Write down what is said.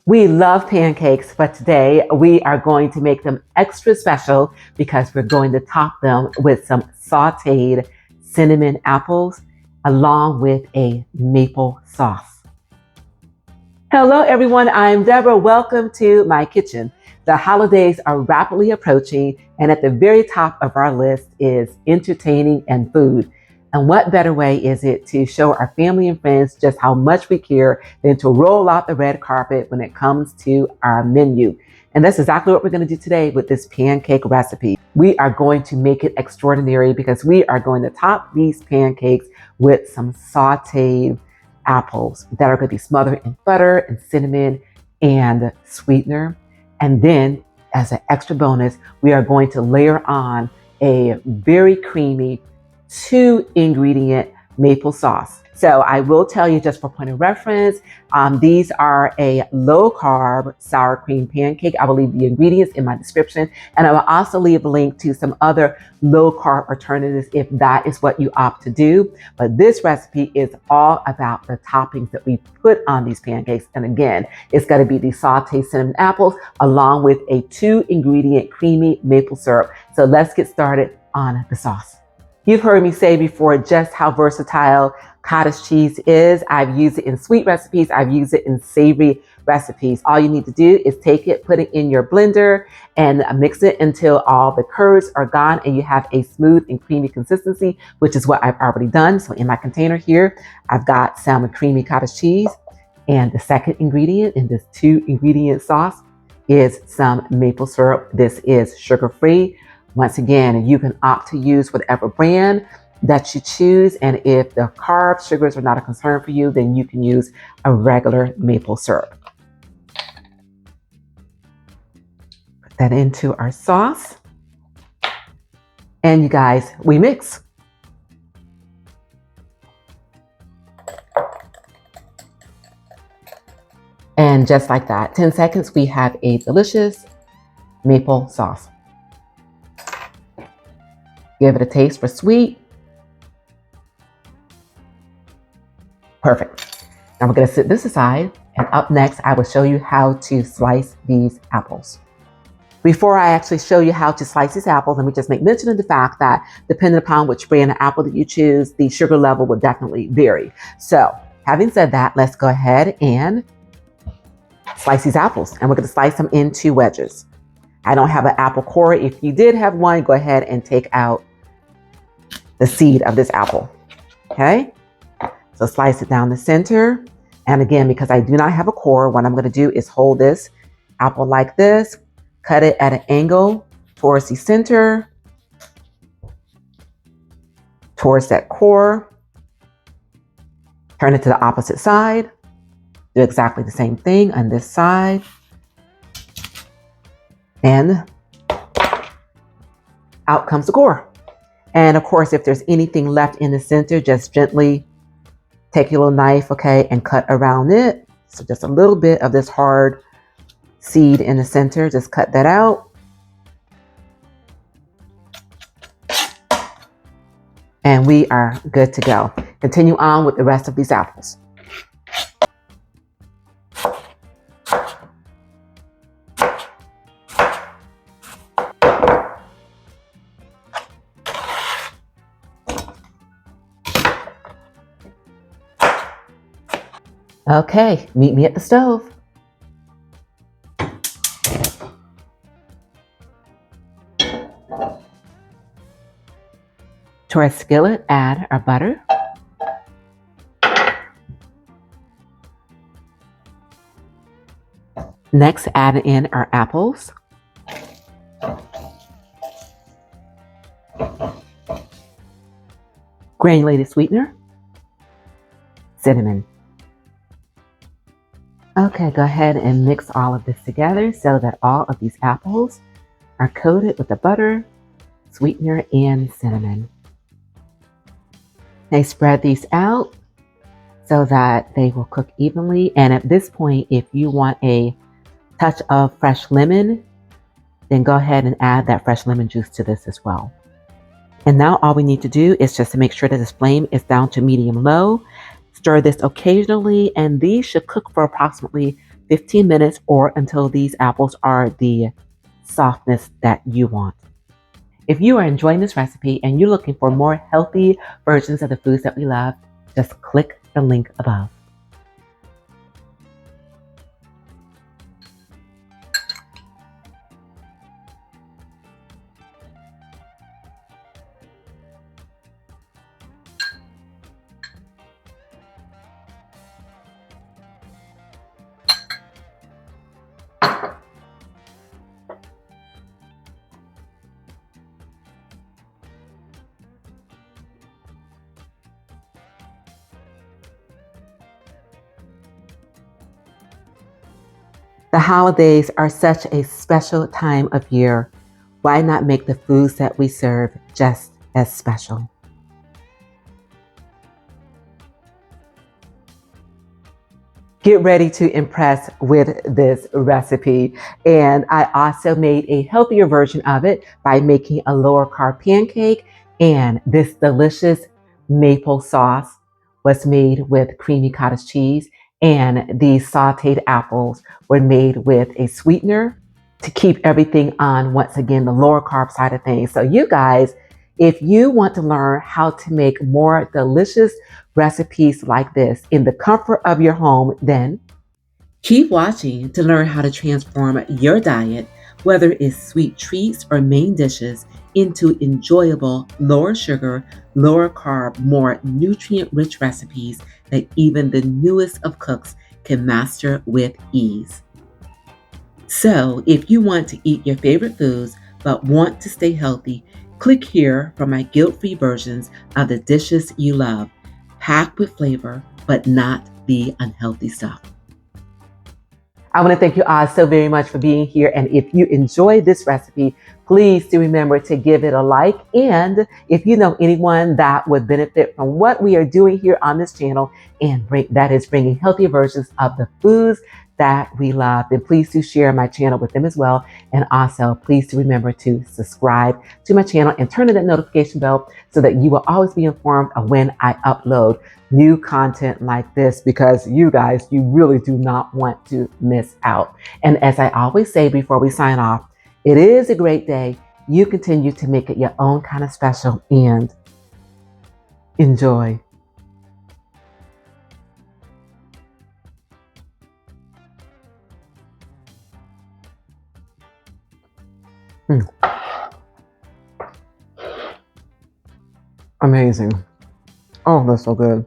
We love pancakes, but today we are going to make them extra special because we're going to top them with some sauteed cinnamon apples along with a maple sauce. Hello everyone, I'm Deborah. Welcome to my kitchen. The holidays are rapidly approaching, and at the very top of our list is entertaining and food. And what better way is it to show our family and friends just how much we care than to roll out the red carpet when it comes to our menu? And that's exactly what we're going to do today with this pancake recipe. We are going to make it extraordinary because we are going to top these pancakes with some sauteed apples that are going to be smothered in butter and cinnamon and sweetener. And then as an extra bonus, we are going to layer on a very creamy 2-ingredient maple sauce. So I will tell you, just for point of reference, these are a low carb sour cream pancake. I will leave the ingredients in my description, and I will also leave a link to some other low carb alternatives if that is what you opt to do. But this recipe is all about the toppings that we put on these pancakes. And again, it's going to be the sauteed cinnamon apples along with a 2-ingredient creamy maple syrup. So let's get started on the sauce. You've heard me say before just how versatile cottage cheese is. I've used it in sweet recipes. I've used it in savory recipes. All you need to do is take it, put it in your blender, and mix it until all the curds are gone and you have a smooth and creamy consistency, which is what I've already done. So in my container here, I've got some creamy cottage cheese. And the second ingredient in this 2-ingredient sauce is some maple syrup. This is sugar-free. Once again, you can opt to use whatever brand that you choose. And if the carb sugars are not a concern for you, then you can use a regular maple syrup. Put that into our sauce. And you guys, we mix. And just like that, 10 seconds, we have a delicious maple sauce. Give it a taste for sweet. Perfect. Now we're going to set this aside, and up next I will show you how to slice these apples. Before I actually show you how to slice these apples, let me just make mention of the fact that depending upon which brand of apple that you choose, the sugar level will definitely vary. So having said that, let's go ahead and slice these apples, and we're going to slice them into wedges. I don't have an apple core. If you did have one, go ahead and take out the seed of this apple. Okay, so slice it down the center. And again, because I do not have a core, what I'm going to do is hold this apple like this, cut it at an angle towards the center, towards that core, turn it to the opposite side, do exactly the same thing on this side. And out comes the core. And of course, if there's anything left in the center, just gently take your little knife, okay, and cut around it. So just a little bit of this hard seed in the center, just cut that out. And we are good to go. Continue on with the rest of these apples. Okay, meet me at the stove. To our skillet, add our butter. Next, add in our apples. Granulated sweetener. Cinnamon. Okay, go ahead and mix all of this together so that all of these apples are coated with the butter, sweetener, and cinnamon. Now spread these out so that they will cook evenly. And at this point, if you want a touch of fresh lemon, then go ahead and add that fresh lemon juice to this as well. And now all we need to do is just to make sure that this flame is down to medium low. Stir this occasionally, and these should cook for approximately 15 minutes or until these apples are the softness that you want. If you are enjoying this recipe and you're looking for more healthy versions of the foods that we love, just click the link above. The holidays are such a special time of year. Why not make the foods that we serve just as special? Get ready to impress with this recipe. And I also made a healthier version of it by making a lower carb pancake. And this delicious maple sauce was made with creamy cottage cheese. And these sauteed apples were made with a sweetener to keep everything on, once again, the lower carb side of things. So you guys, if you want to learn how to make more delicious recipes like this in the comfort of your home, then keep watching to learn how to transform your diet, whether it's sweet treats or main dishes, into enjoyable, lower sugar, lower carb, more nutrient rich recipes that even the newest of cooks can master with ease. So, if you want to eat your favorite foods but want to stay healthy, click here for my guilt-free versions of the dishes you love, packed with flavor but not the unhealthy stuff. I want to thank you all so very much for being here. And if you enjoyed this recipe, please do remember to give it a like. And if you know anyone that would benefit from what we are doing here on this channel, and that is bringing healthier versions of the foods that we love, then please do share my channel with them as well. And also, please do remember to subscribe to my channel and turn on that notification bell so that you will always be informed of when I upload new content like this, because you guys, you really do not want to miss out. And as I always say before we sign off, it is a great day. You continue to make it your own kind of special and enjoy. Amazing. Oh, that's so good.